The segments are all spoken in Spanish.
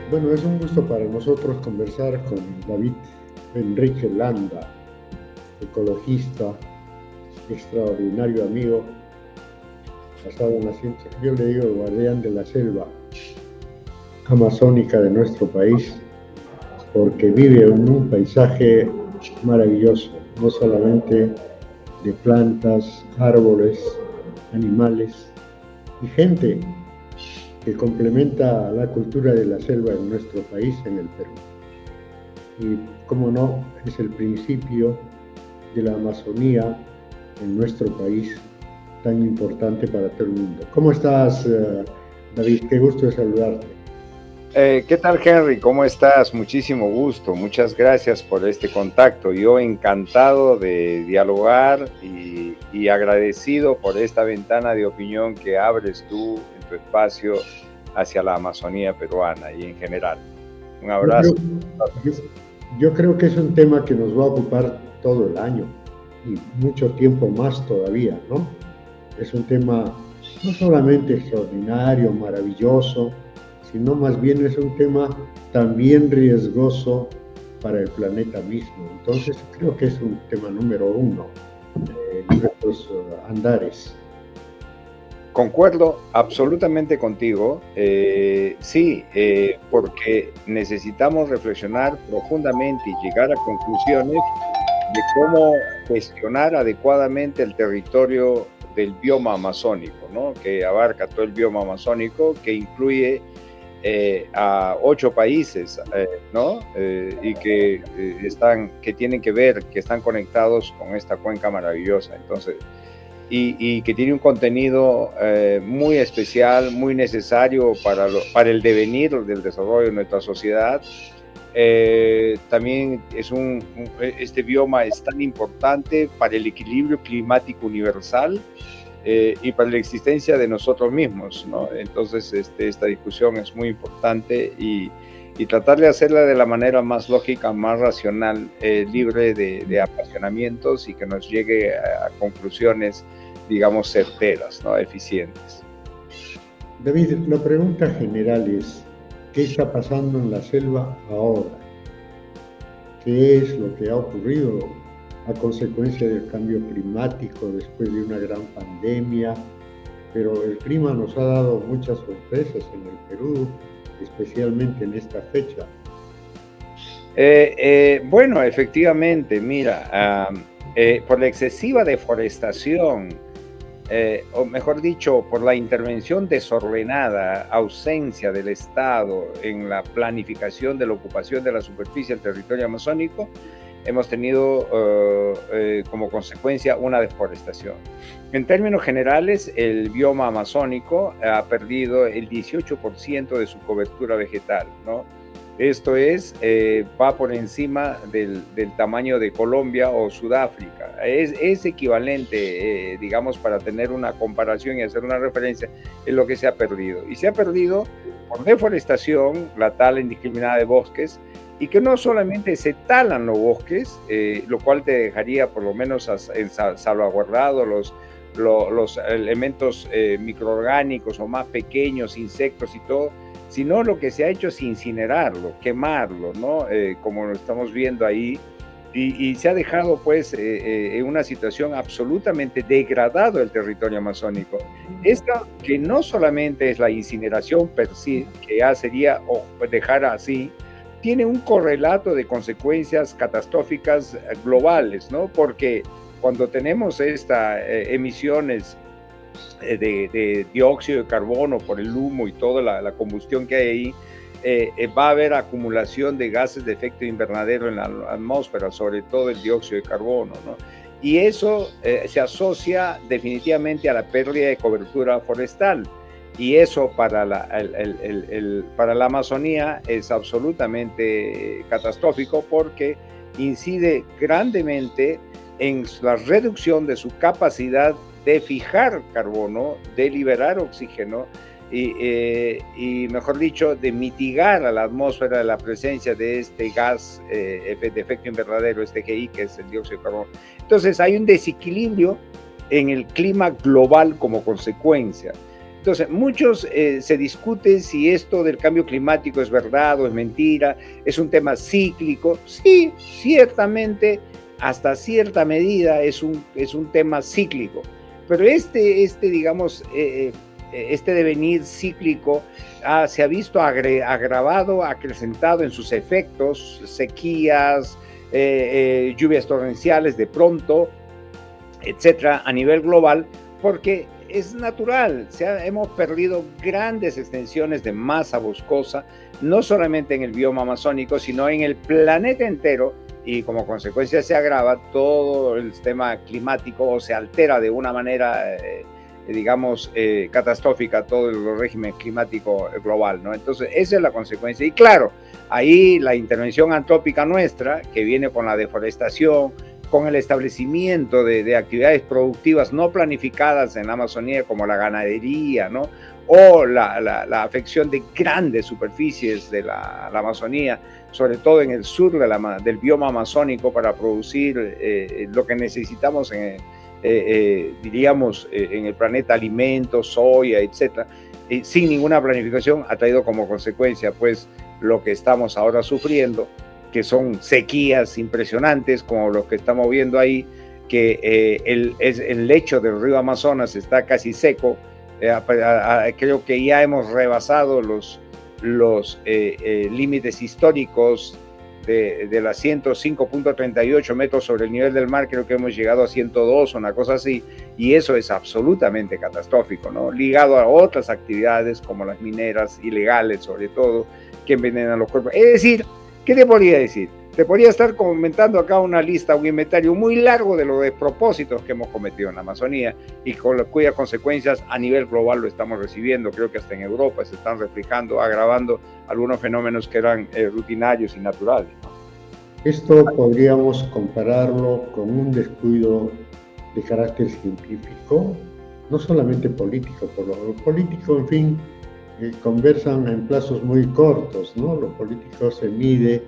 Bueno, es un gusto para nosotros conversar con David Enrique Landa, ecologista, extraordinario amigo, basado en la ciencia. Yo le digo guardián de la selva amazónica de nuestro país, porque vive en un paisaje maravilloso, no solamente de plantas, árboles, animales y gente que complementa la cultura de la selva en nuestro país, en el Perú. Y, como no, es el principio de la Amazonía en nuestro país, tan importante para todo el mundo. ¿Cómo estás, David? Qué gusto de saludarte. ¿Qué tal, Henry? ¿Cómo estás? Muchísimo gusto. Muchas gracias por este contacto. Yo encantado de dialogar y agradecido por esta ventana de opinión que abres tú en tu espacio hacia la Amazonía peruana y en general. Un Yo abrazo. creo, yo, yo creo que es un tema que nos va a ocupar todo el año y mucho tiempo más todavía, ¿no? Es un tema no solamente extraordinario, maravilloso, sino más bien es un tema también riesgoso para el planeta mismo. Entonces creo que es un tema número uno en nuestros andares. Concuerdo absolutamente contigo. Sí, porque necesitamos reflexionar profundamente y llegar a conclusiones de cómo gestionar adecuadamente el territorio del bioma amazónico, ¿no? Que abarca todo el bioma amazónico, que incluye a 8 países, ¿no? Y que tienen que ver, que están conectados con esta cuenca maravillosa. Entonces, y que tiene un contenido muy especial, muy necesario para el devenir del desarrollo de nuestra sociedad. También este bioma es tan importante para el equilibrio climático universal y para la existencia de nosotros mismos, ¿no? Entonces, esta discusión es muy importante y tratar de hacerla de la manera más lógica, más racional, libre de apasionamientos y que nos llegue a conclusiones, digamos, certeras, ¿no? Eficientes. David, la pregunta general es, ¿qué está pasando en la selva ahora? ¿Qué es lo que ha ocurrido a consecuencia del cambio climático después de una gran pandemia? Pero el clima nos ha dado muchas sorpresas en el Perú, especialmente en esta fecha. Bueno, efectivamente, mira, por la excesiva deforestación, o mejor dicho, por la intervención desordenada, ausencia del Estado en la planificación de la ocupación de la superficie del territorio amazónico, hemos tenido como consecuencia una deforestación. En términos generales, el bioma amazónico ha perdido el 18% de su cobertura vegetal, ¿no? Esto va por encima del tamaño de Colombia o Sudáfrica. Es equivalente, digamos, para tener una comparación y hacer una referencia, en lo que se ha perdido. Y se ha perdido por deforestación, la tala indiscriminada de bosques, y que no solamente se talan los bosques, lo cual te dejaría por lo menos salvaguardado los elementos microorgánicos o más pequeños, insectos y todo, sino lo que se ha hecho es incinerarlo, quemarlo, ¿no? Como lo estamos viendo ahí, y se ha dejado pues en una situación absolutamente degradado el territorio amazónico. Esta que no solamente es la incineración per se, que ya sería dejar así, tiene un correlato de consecuencias catastróficas globales, ¿no? Porque cuando tenemos estas emisiones de dióxido de carbono por el humo y toda la combustión que hay ahí, va a haber acumulación de gases de efecto invernadero en la atmósfera, sobre todo el dióxido de carbono, ¿no? Y eso se asocia definitivamente a la pérdida de cobertura forestal. Y eso para para la Amazonía es absolutamente catastrófico porque incide grandemente en la reducción de su capacidad de fijar carbono, de liberar oxígeno y mejor dicho, de mitigar a la atmósfera la presencia de este gas de efecto invernadero, este GI, que es el dióxido de carbono. Entonces hay un desequilibrio en el clima global como consecuencia. Entonces, muchos se discute si esto del cambio climático es verdad o es mentira, es un tema cíclico. Sí, ciertamente, hasta cierta medida es un tema cíclico, pero digamos, este devenir cíclico se ha visto agravado, acrecentado en sus efectos, sequías, lluvias torrenciales de pronto, etcétera, a nivel global, porque es natural, hemos perdido grandes extensiones de masa boscosa, no solamente en el bioma amazónico, sino en el planeta entero, y como consecuencia se agrava todo el sistema climático o se altera de una manera, digamos, catastrófica todo el régimen climático global, ¿no? Entonces, esa es la consecuencia. Y claro, ahí la intervención antrópica nuestra, que viene con la deforestación, con el establecimiento de actividades productivas no planificadas en la Amazonía, como la ganadería, ¿no? O la afección de grandes superficies de la Amazonía, sobre todo en el sur del bioma amazónico, para producir lo que necesitamos, diríamos, en el planeta, alimentos, soya, etcétera, sin ninguna planificación, ha traído como consecuencia, pues, lo que estamos ahora sufriendo, que son sequías impresionantes, como lo que estamos viendo ahí, que el lecho del río Amazonas está casi seco. Creo que ya hemos rebasado los límites históricos de las 105.38 metros sobre el nivel del mar. Creo que hemos llegado a 102, una cosa así, y eso es absolutamente catastrófico, ¿no? Ligado a otras actividades como las mineras ilegales, sobre todo, que envenenan los cuerpos. Es decir, ¿qué te podría decir? Te podría estar comentando acá una lista, un inventario muy largo de los despropósitos que hemos cometido en la Amazonía y cuyas consecuencias a nivel global lo estamos recibiendo. Creo que hasta en Europa se están reflejando, agravando algunos fenómenos que eran rutinarios y naturales, ¿no? Esto podríamos compararlo con un descuido de carácter científico, no solamente político. Por lo político, en fin, conversan en plazos muy cortos, ¿no? Lo político se mide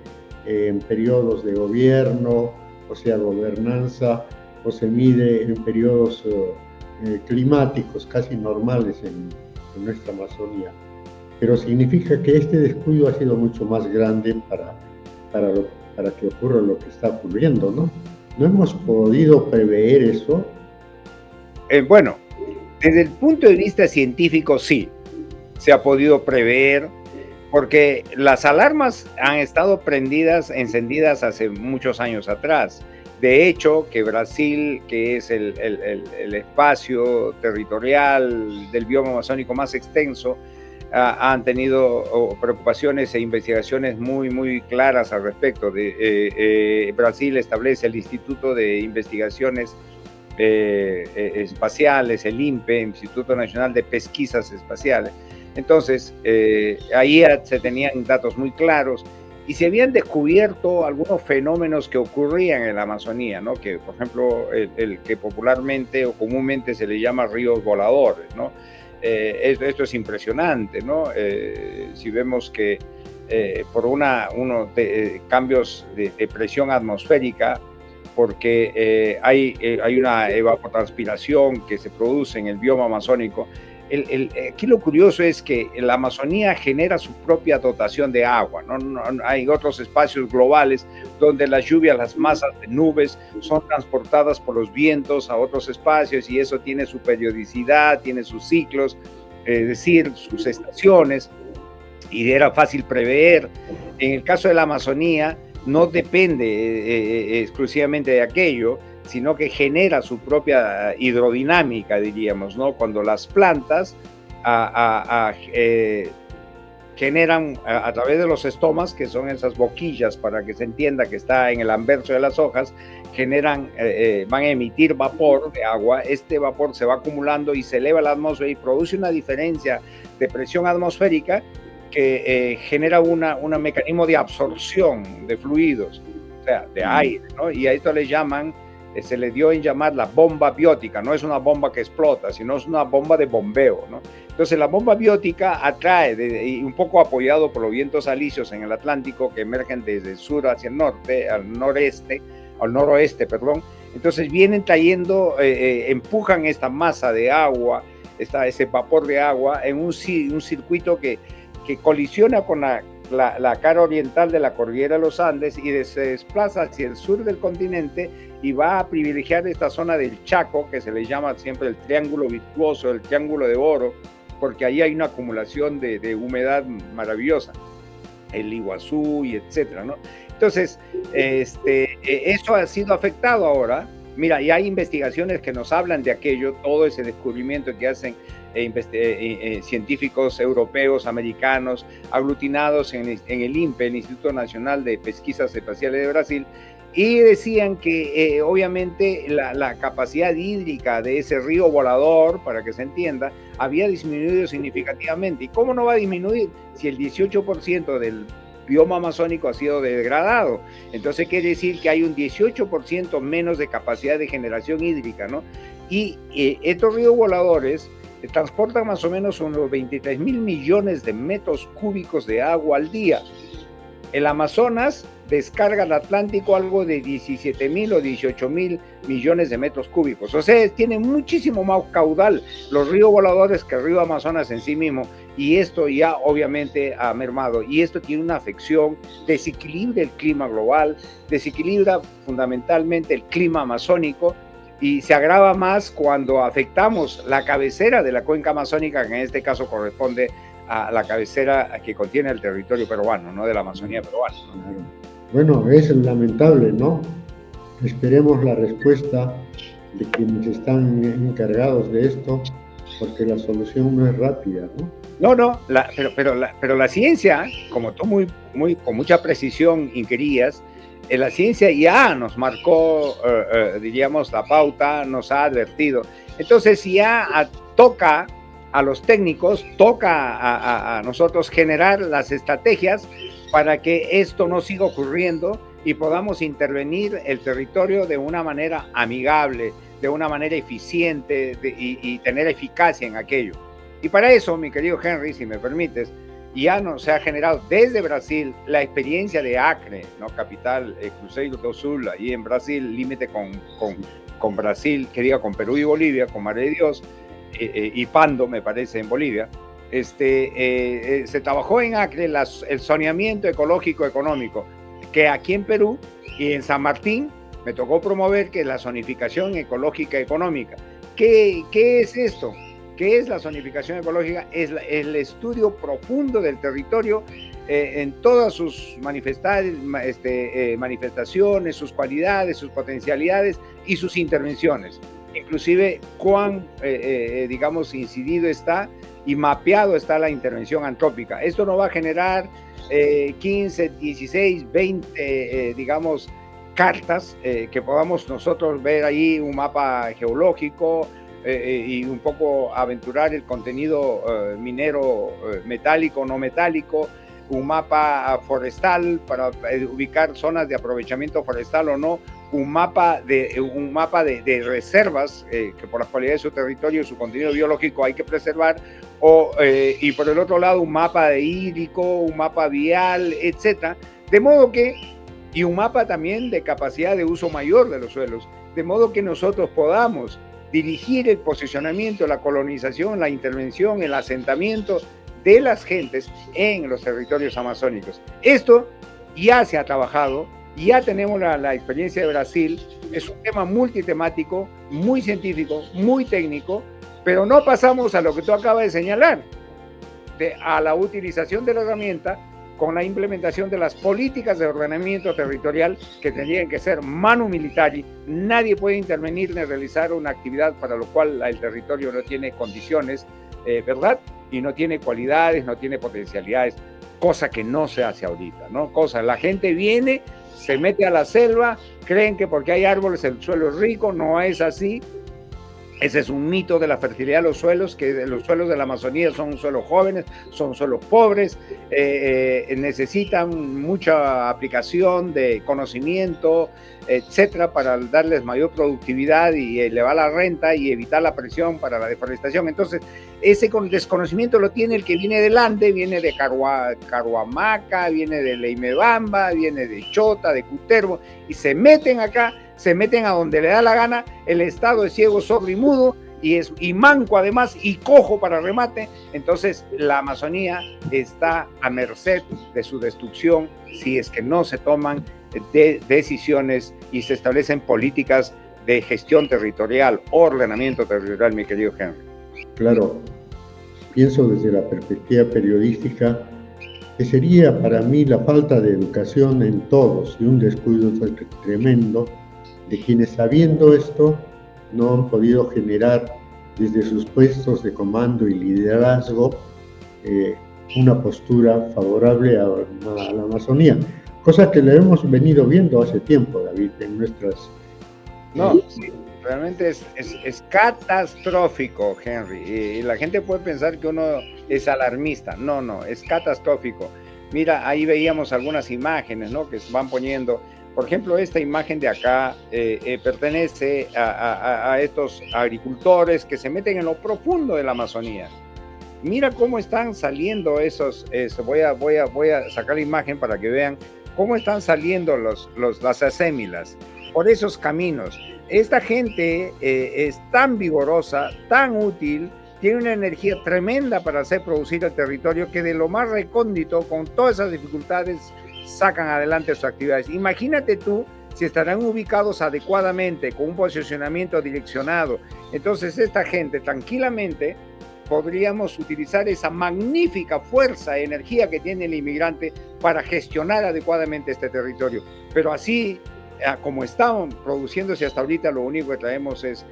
en periodos de gobierno, o sea, gobernanza, o se mide en periodos climáticos casi normales en nuestra Amazonía. Pero significa que este descuido ha sido mucho más grande para que ocurra lo que está ocurriendo, ¿no? ¿No hemos podido prever eso? Bueno, desde el punto de vista científico, sí, se ha podido prever, porque las alarmas han estado encendidas hace muchos años atrás. De hecho, que Brasil, que es el espacio territorial del bioma amazónico más extenso, han tenido preocupaciones e investigaciones muy, muy claras al respecto. Brasil establece el Instituto de Investigaciones Espaciales, el INPE, Instituto Nacional de Pesquisas Espaciales. Entonces, ahí se tenían datos muy claros y se habían descubierto algunos fenómenos que ocurrían en la Amazonía, ¿no? Que, por ejemplo, el que popularmente o comúnmente se le llama ríos voladores, ¿no? Esto es impresionante, ¿no? Si vemos que por unos cambios de presión atmosférica, porque hay una evapotranspiración que se produce en el bioma amazónico. Aquí lo curioso es que la Amazonía genera su propia dotación de agua, ¿no? Hay otros espacios globales donde las lluvias, las masas de nubes son transportadas por los vientos a otros espacios y eso tiene su periodicidad, tiene sus ciclos, es decir, sus estaciones, y era fácil prever. En el caso de la Amazonía no depende exclusivamente de aquello, sino que genera su propia hidrodinámica, diríamos, ¿no? Cuando las plantas generan a través de los estomas, que son esas boquillas, para que se entienda que está en el anverso de las hojas, van a emitir vapor de agua. Este vapor se va acumulando y se eleva a la atmósfera y produce una diferencia de presión atmosférica que genera un mecanismo de absorción de fluidos, o sea, de aire, ¿no? Y a esto se le dio en llamar la bomba biótica. No es una bomba que explota, sino es una bomba de bombeo, ¿no? Entonces la bomba biótica atrae, y un poco apoyado por los vientos alisios en el Atlántico, que emergen desde el sur hacia el norte, al noroeste, perdón. Entonces vienen trayendo, empujan esta masa de agua ese vapor de agua en un circuito que colisiona con la cara oriental de la cordillera de los Andes y se desplaza hacia el sur del continente y va a privilegiar esta zona del Chaco, que se le llama siempre el triángulo virtuoso, el triángulo de oro, porque ahí hay una acumulación de humedad maravillosa, el Iguazú y etcétera, ¿no? Entonces, eso ha sido afectado ahora. Mira, y hay investigaciones que nos hablan de aquello, todo ese descubrimiento que hacen científicos europeos, americanos, aglutinados en el INPE, el Instituto Nacional de Pesquisas Espaciales de Brasil, y decían que obviamente la capacidad hídrica de ese río volador, para que se entienda, había disminuido significativamente. ¿Y cómo no va a disminuir si el 18% del bioma amazónico ha sido degradado? Entonces quiere decir que hay un 18% menos de capacidad de generación hídrica, ¿no? Y estos ríos voladores transportan más o menos unos 23 mil millones de metros cúbicos de agua al día. El Amazonas descarga al Atlántico algo de 17 mil o 18 mil millones de metros cúbicos. O sea, tiene muchísimo más caudal los ríos voladores que el río Amazonas en sí mismo, y esto ya obviamente ha mermado, y esto tiene una afección, desequilibra el clima global, desequilibra fundamentalmente el clima amazónico, y se agrava más cuando afectamos la cabecera de la cuenca amazónica, que en este caso corresponde a la cabecera que contiene el territorio peruano, no de la Amazonía peruana, ¿no? Bueno, es lamentable, ¿no? Esperemos la respuesta de quienes están encargados de esto, porque la solución no es rápida, ¿no? No, pero la ciencia, como tú con mucha precisión inquirías, la ciencia ya nos marcó, diríamos, la pauta, nos ha advertido. Entonces ya toca a los técnicos, toca a nosotros generar las estrategias para que esto no siga ocurriendo y podamos intervenir el territorio de una manera amigable, de una manera eficiente y tener eficacia en aquello. Y para eso, mi querido Henry, si me permites, ya se ha generado desde Brasil la experiencia de Acre, ¿no? Capital, Cruzeiro do Sul, ahí en Brasil, límite con Brasil, que diga con Perú y Bolivia, con Madre de Dios, y Pando, me parece, en Bolivia. Se trabajó en Acre el zoneamiento ecológico económico, que aquí en Perú y en San Martín me tocó promover, que es la zonificación ecológica económica. ¿Qué es esto? ¿Qué es la zonificación ecológica? Es el estudio profundo del territorio en todas sus manifestaciones, sus cualidades, sus potencialidades y sus intervenciones. Inclusive cuán, digamos, incidido está y mapeado está la intervención antrópica. Esto nos va a generar 15, 16, 20, digamos, cartas que podamos nosotros ver ahí, un mapa geológico, y un poco aventurar el contenido minero, metálico, no metálico, un mapa forestal para ubicar zonas de aprovechamiento forestal o no, un mapa de reservas que por las cualidades de su territorio y su contenido biológico hay que preservar, y por el otro lado un mapa de hídrico, un mapa vial, etcétera, de modo que, y un mapa también de capacidad de uso mayor de los suelos, de modo que nosotros podamos dirigir el posicionamiento, la colonización, la intervención, el asentamiento de las gentes en los territorios amazónicos. Esto ya se ha trabajado, ya tenemos la experiencia de Brasil, es un tema multitemático, muy científico, muy técnico, pero no pasamos a lo que tú acabas de señalar, a la utilización de la herramienta con la implementación de las políticas de ordenamiento territorial que tendrían que ser manu militari. Nadie puede intervenir ni realizar una actividad para lo cual el territorio no tiene condiciones, ¿verdad? Y no tiene cualidades, no tiene potencialidades, cosa que no se hace ahorita, ¿no? La gente viene, se mete a la selva, creen que porque hay árboles el suelo es rico, no es así. Ese es un mito de la fertilidad de los suelos, que los suelos de la Amazonía son suelos jóvenes, son suelos pobres, necesitan mucha aplicación de conocimiento, etcétera, para darles mayor productividad y elevar la renta y evitar la presión para la deforestación. Entonces, ese desconocimiento lo tiene el que viene del Ande, viene de Caruamaca, viene de Leimebamba, viene de Chota, de Cutervo, y se meten acá, se meten a donde le da la gana. El Estado es ciego, sordo y mudo, y manco además y cojo para remate, entonces la Amazonía está a merced de su destrucción si es que no se toman decisiones y se establecen políticas de gestión territorial, ordenamiento territorial, mi querido Henry. Claro, pienso desde la perspectiva periodística que sería para mí la falta de educación en todos y un descuido tremendo de quienes, sabiendo esto, no han podido generar desde sus puestos de comando y liderazgo una postura favorable a la Amazonía, cosa que la hemos venido viendo hace tiempo, David, en nuestras... No, sí, realmente es catastrófico, Henry, y la gente puede pensar que uno es alarmista. No, es catastrófico. Mira, ahí veíamos algunas imágenes, ¿no?, que se van poniendo. Por ejemplo, esta imagen de acá pertenece a estos agricultores que se meten en lo profundo de la Amazonía. Mira cómo están saliendo voy a sacar la imagen para que vean cómo están saliendo las acémilas por esos caminos. Esta gente es tan vigorosa, tan útil, tiene una energía tremenda para hacer producir el territorio, que de lo más recóndito, con todas esas dificultades, sacan adelante sus actividades. Imagínate tú si estarán ubicados adecuadamente, con un posicionamiento direccionado. Entonces esta gente tranquilamente podríamos utilizar esa magnífica fuerza, energía que tiene el inmigrante para gestionar adecuadamente este territorio. Pero así, como estaban produciéndose hasta ahorita, lo único que traemos es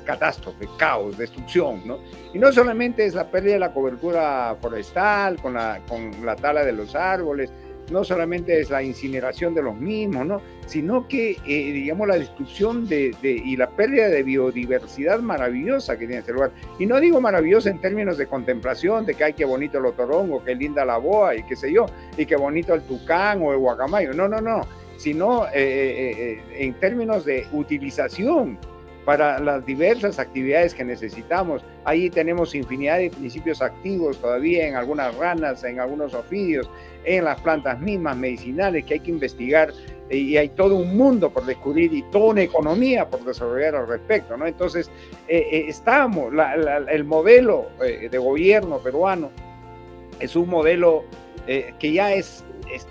catástrofe, caos, destrucción, ¿no? Y no solamente es la pérdida de la cobertura forestal con la tala de los árboles, no solamente es la incineración de los mismos, ¿no?, sino que, digamos, la destrucción y la pérdida de biodiversidad maravillosa que tiene este lugar. Y no digo maravillosa en términos de contemplación, de que, ay, qué bonito el otorongo, qué linda la boa, y qué sé yo, y qué bonito el tucán o el guacamayo. No, sino en términos de utilización para las diversas actividades que necesitamos. Ahí tenemos infinidad de principios activos todavía en algunas ranas, en algunos ofidios, en las plantas mismas medicinales que hay que investigar, y hay todo un mundo por descubrir y toda una economía por desarrollar al respecto, ¿no? Entonces, el modelo de gobierno peruano es un modelo que ya es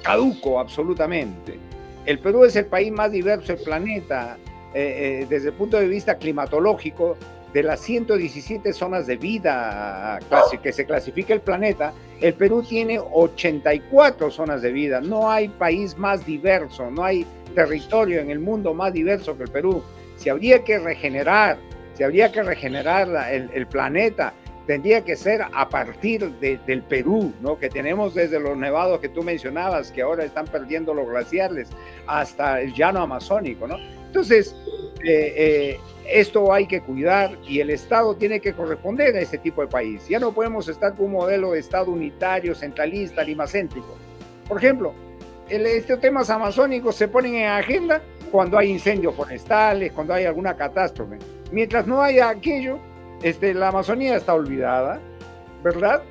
caduco absolutamente. El Perú es el país más diverso del planeta, desde el punto de vista climatológico. De las 117 zonas de vida que se clasifica el planeta, el Perú tiene 84 zonas de vida. No hay país más diverso, no hay territorio en el mundo más diverso que el Perú. Si habría que regenerar el planeta, tendría que ser a partir del Perú, ¿no?, que tenemos desde los nevados que tú mencionabas, que ahora están perdiendo los glaciares, hasta el llano amazónico, ¿no? Entonces, esto hay que cuidar, y el Estado tiene que corresponder a este tipo de país. Ya no podemos estar con un modelo de Estado unitario, centralista, limacéntrico. Por ejemplo, estos temas amazónicos se ponen en agenda cuando hay incendios forestales, cuando hay alguna catástrofe. Mientras no haya aquello, la Amazonía está olvidada, ¿verdad?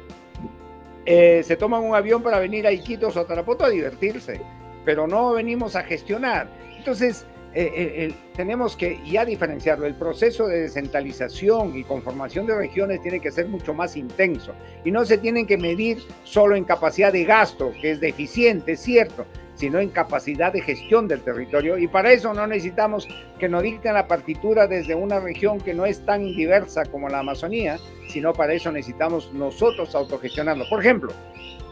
Se toman un avión para venir a Iquitos o a Tarapoto a divertirse, pero no venimos a gestionar. Entonces, tenemos que ya diferenciarlo. El proceso de descentralización y conformación de regiones tiene que ser mucho más intenso, y no se tienen que medir solo en capacidad de gasto, que es deficiente, es cierto, sino en capacidad de gestión del territorio. Y para eso no necesitamos que nos dicten la partitura desde una región que no es tan diversa como la Amazonía, sino para eso necesitamos nosotros autogestionarlo. Por ejemplo,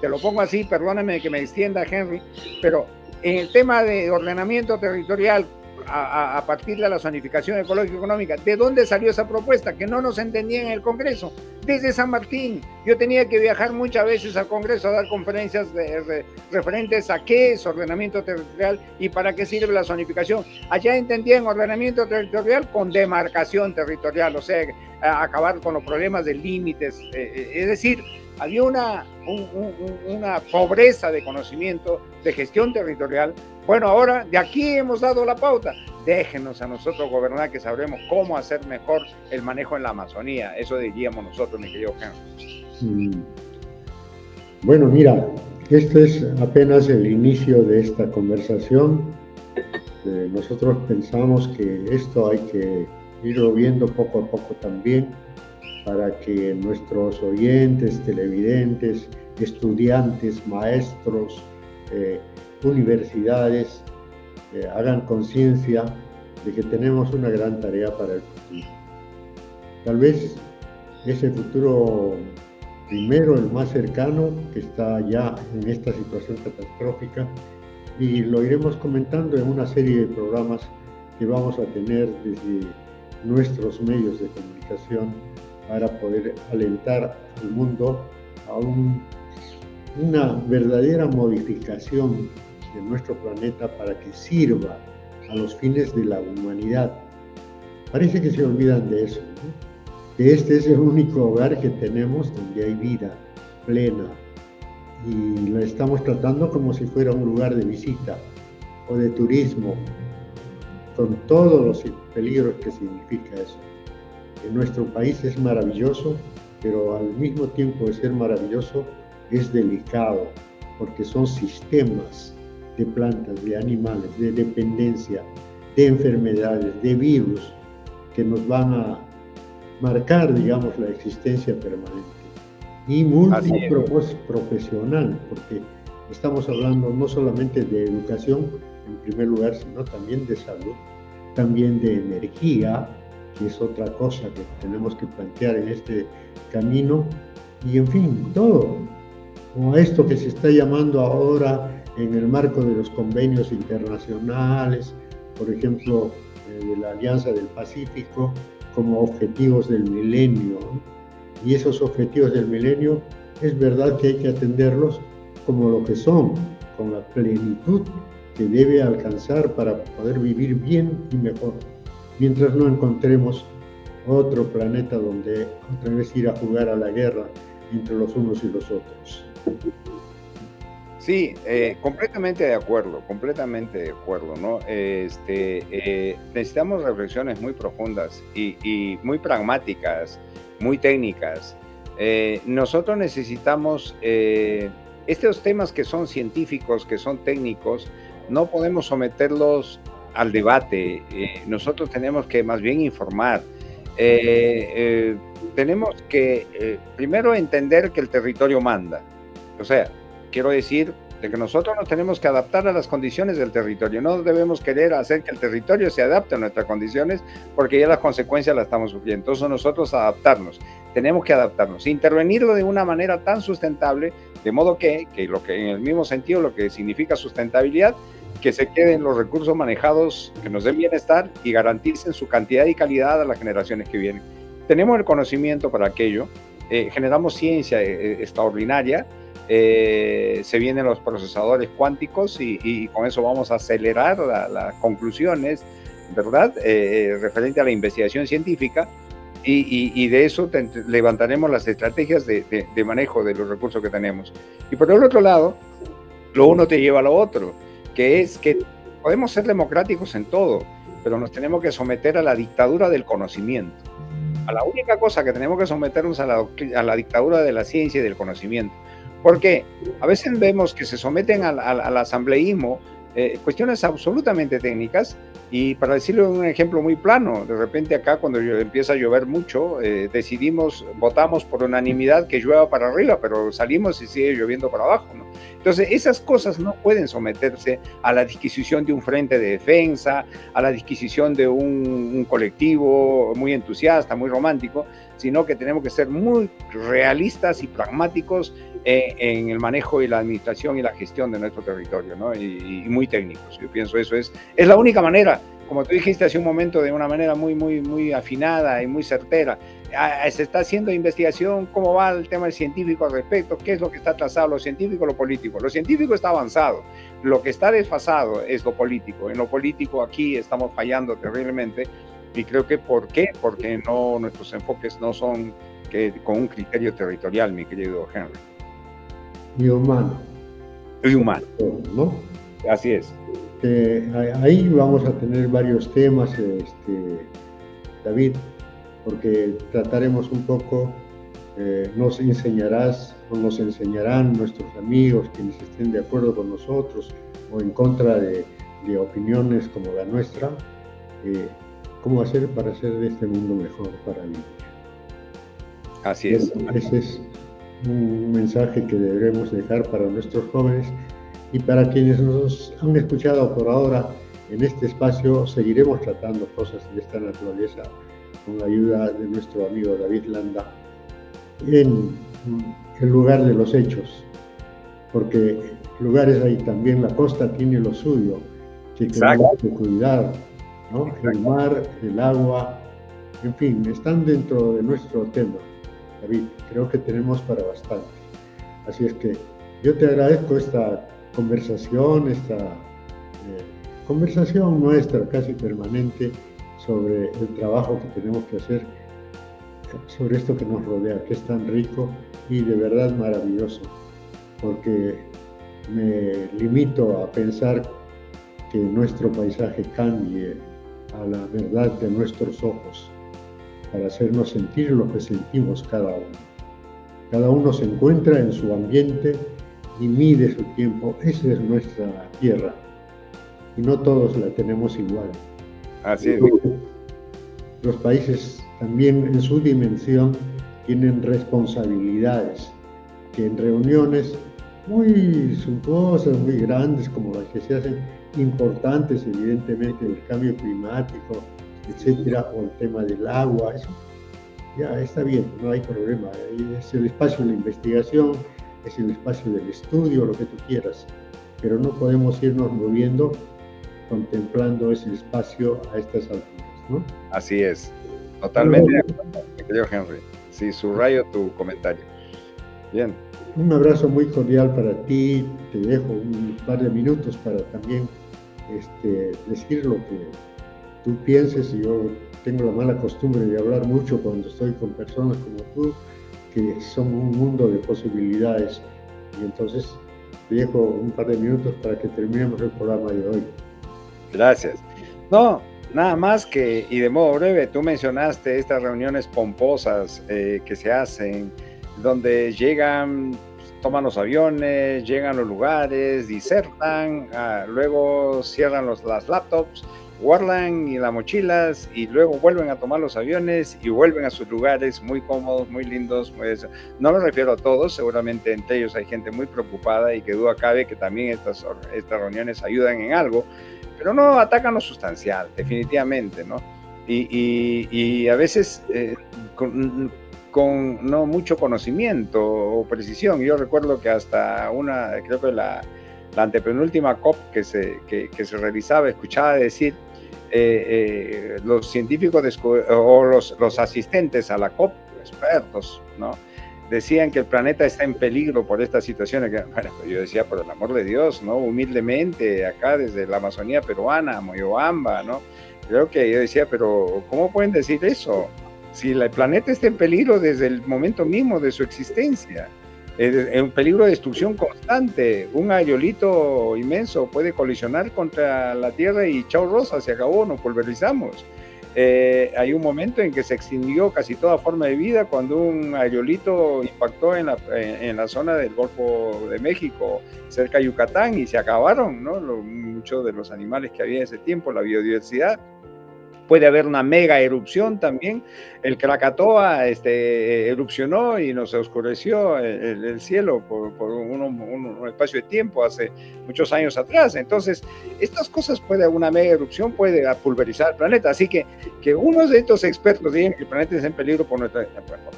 te lo pongo así, perdóname que me extienda, Henry, pero en el tema de ordenamiento territorial, a partir de la zonificación ecológico-económica, ¿de dónde salió esa propuesta? Que no nos entendía en el Congreso. Desde San Martín. Yo tenía que viajar muchas veces al Congreso a dar conferencias referentes a qué es ordenamiento territorial y para qué sirve la zonificación. Allá entendían ordenamiento territorial con demarcación territorial, o sea, acabar con los problemas de límites. Es decir, había una pobreza de conocimiento de gestión territorial. Bueno, ahora de aquí hemos dado la pauta. Déjenos a nosotros gobernar, que sabremos cómo hacer mejor el manejo en la Amazonía. Eso diríamos nosotros, mi querido Henry. Bueno, mira, este es apenas el inicio de esta conversación. Nosotros pensamos que esto hay que irlo viendo poco a poco también, para que nuestros oyentes, televidentes, estudiantes, maestros, universidades, hagan conciencia de que tenemos una gran tarea para el futuro. Tal vez ese futuro primero, el más cercano, que está ya en esta situación catastrófica, y lo iremos comentando en una serie de programas que vamos a tener desde nuestros medios de comunicación para poder alentar al mundo a una verdadera modificación de nuestro planeta para que sirva a los fines de la humanidad. Parece que se olvidan de eso, ¿no? Que este es el único hogar que tenemos donde hay vida plena, y lo estamos tratando como si fuera un lugar de visita o de turismo, con todos los peligros que significa eso. Nuestro país es maravilloso, pero al mismo tiempo de ser maravilloso es delicado, porque son sistemas de plantas, de animales, de dependencia, de enfermedades, de virus, que nos van a marcar, digamos, la existencia permanente. Y multiprofesional, porque estamos hablando no solamente de educación en primer lugar, sino también de salud, también de energía, que es otra cosa que tenemos que plantear en este camino, y en fin, todo, como esto que se está llamando ahora en el marco de los convenios internacionales, por ejemplo, de la Alianza del Pacífico, como objetivos del milenio, ¿no? Y esos objetivos del milenio es verdad que hay que atenderlos como lo que son, con la plenitud que debe alcanzar para poder vivir bien y mejor, mientras no encontremos otro planeta donde otra vez ir a jugar a la guerra entre los unos y los otros. Sí, completamente de acuerdo, ¿no? Necesitamos reflexiones muy profundas y muy pragmáticas, muy técnicas. Nosotros necesitamos estos temas que son científicos, que son técnicos, no podemos someterlos al debate. Nosotros tenemos que más bien informar. Tenemos que primero entender que el territorio manda. O sea, quiero decir de que nosotros nos tenemos que adaptar a las condiciones del territorio. No debemos querer hacer que el territorio se adapte a nuestras condiciones, porque ya las consecuencias las estamos sufriendo. Entonces nosotros adaptarnos, tenemos que adaptarnos, intervenirlo de una manera tan sustentable, de modo que en el mismo sentido lo que significa sustentabilidad, que se queden los recursos manejados, que nos den bienestar y garanticen su cantidad y calidad a las generaciones que vienen. Tenemos el conocimiento para aquello, generamos ciencia extraordinaria, se vienen los procesadores cuánticos y con eso vamos a acelerar las conclusiones, ¿verdad? Referente a la investigación científica, y de eso levantaremos las estrategias de manejo de los recursos que tenemos. Y por el otro lado, lo uno te lleva a lo otro, que es que podemos ser democráticos en todo, pero nos tenemos que someter a la dictadura del conocimiento. A la única cosa que tenemos que someternos a la dictadura de la ciencia y del conocimiento. Porque a veces vemos que se someten al asambleísmo cuestiones absolutamente técnicas, y para decirlo en un ejemplo muy plano, de repente acá cuando empieza a llover mucho, votamos por unanimidad que llueva para arriba, pero salimos y sigue lloviendo para abajo, ¿no? Entonces esas cosas no pueden someterse a la disquisición de un frente de defensa, a la disquisición de un colectivo muy entusiasta, muy romántico, sino que tenemos que ser muy realistas y pragmáticos en el manejo y la administración y la gestión de nuestro territorio, ¿no? Y muy técnicos. Yo pienso eso es la única manera, como tú dijiste hace un momento, de una manera muy afinada y muy certera. Se está haciendo investigación, cómo va el tema científico al respecto, qué es lo que está atrasado, lo científico o lo político. Lo científico está avanzado, lo que está desfasado es lo político. En lo político aquí estamos fallando terriblemente, y creo que ¿por qué? Porque nuestros enfoques no son con un criterio territorial, mi querido Henry. Y humano. Y humano, ¿no? Así es. Ahí vamos a tener varios temas, David, porque trataremos un poco, nos enseñarás o nos enseñarán nuestros amigos, quienes estén de acuerdo con nosotros o en contra de opiniones como la nuestra, cómo hacer para hacer de este mundo mejor para vivir. Así es. Ese es un mensaje que debemos dejar para nuestros jóvenes y para quienes nos han escuchado por ahora. En este espacio seguiremos tratando cosas de esta naturaleza con la ayuda de nuestro amigo David Landa en el lugar de los hechos, porque lugares ahí también, la costa tiene lo suyo, que tenemos que cuidar, ¿no? El mar, el agua, en fin, están dentro de nuestro tema, David. Creo que tenemos para bastante. Así es que yo te agradezco esta conversación, conversación nuestra casi permanente sobre el trabajo que tenemos que hacer sobre esto que nos rodea, que es tan rico y de verdad maravilloso, porque me limito a pensar que nuestro paisaje cambie a la verdad de nuestros ojos para hacernos sentir lo que sentimos cada uno. Cada uno se encuentra en su ambiente y mide su tiempo. Esa es nuestra tierra y no todos la tenemos igual. Así es. Los países también en su dimensión tienen responsabilidades que en reuniones muy suntuosas, muy grandes, como las que se hacen, importantes evidentemente, el cambio climático, etcétera, o el tema del agua, eso ya está bien, no hay problema. Es el espacio de la investigación, es el espacio del estudio, lo que tú quieras, pero no podemos irnos moviendo contemplando ese espacio a estas alturas, ¿no? Así es, totalmente de acuerdo, querido Henry. Sí, subrayo tu comentario. Bien. Un abrazo muy cordial para ti. Te dejo un par de minutos para también decir lo que tú pienses. Yo tengo la mala costumbre de hablar mucho cuando estoy con personas como tú, que son un mundo de posibilidades. Y entonces te dejo un par de minutos para que terminemos el programa de hoy. Gracias. No, nada más que, y de modo breve, tú mencionaste estas reuniones pomposas que se hacen, donde llegan, toman los aviones, llegan a los lugares, disertan, luego cierran las laptops, guardan y las mochilas y luego vuelven a tomar los aviones y vuelven a sus lugares muy cómodos, muy lindos. No me refiero a todos, seguramente entre ellos hay gente muy preocupada y que duda cabe que también estas reuniones ayudan en algo, pero no atacan lo sustancial, definitivamente, ¿no? Y a veces con no mucho conocimiento o precisión. Yo recuerdo que hasta creo que la antepenúltima COP que se realizaba, escuchaba decir los científicos o los asistentes a la COP, expertos, ¿no? Decían que el planeta está en peligro por estas situaciones. Bueno, yo decía, por el amor de Dios, ¿no? Humildemente, acá desde la Amazonía peruana, Moyobamba, ¿no? Creo que yo decía, pero ¿cómo pueden decir eso? Si el planeta está en peligro desde el momento mismo de su existencia, en peligro de destrucción constante, un aerolito inmenso puede colisionar contra la Tierra y chao rosa, se acabó, nos pulverizamos. Hay un momento en que se extinguió casi toda forma de vida cuando un aerolito impactó en la zona del Golfo de México, cerca de Yucatán, y se acabaron, ¿no? Muchos de los animales que había en ese tiempo, la biodiversidad. Puede haber una mega erupción también. El Krakatoa erupcionó y nos oscureció el cielo por un espacio de tiempo hace muchos años atrás. Entonces, estas cosas una mega erupción puede pulverizar el planeta. Así que uno de estos expertos digan que el planeta está en peligro por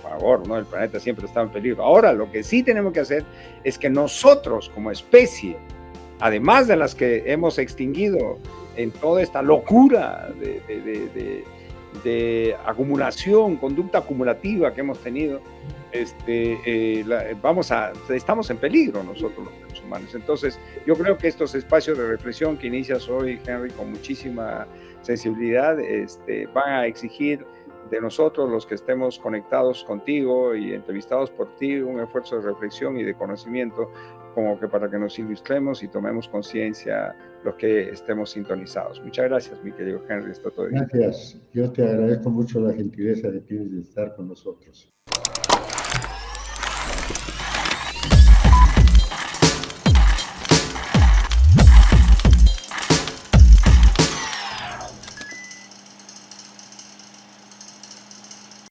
favor, ¿no? El planeta siempre está en peligro. Ahora, lo que sí tenemos que hacer es que nosotros, como especie, además de las que hemos extinguido en toda esta locura de acumulación, conducta acumulativa que hemos tenido, estamos en peligro nosotros los seres humanos. Entonces, yo creo que estos espacios de reflexión que inicias hoy, Henry, con muchísima sensibilidad, van a exigir de nosotros, los que estemos conectados contigo y entrevistados por ti, un esfuerzo de reflexión y de conocimiento, como que para que nos ilustremos y tomemos conciencia los que estemos sintonizados. Muchas gracias, mi querido Henry. Está todo bien. Gracias. Yo te agradezco mucho la gentileza que tienes de estar con nosotros.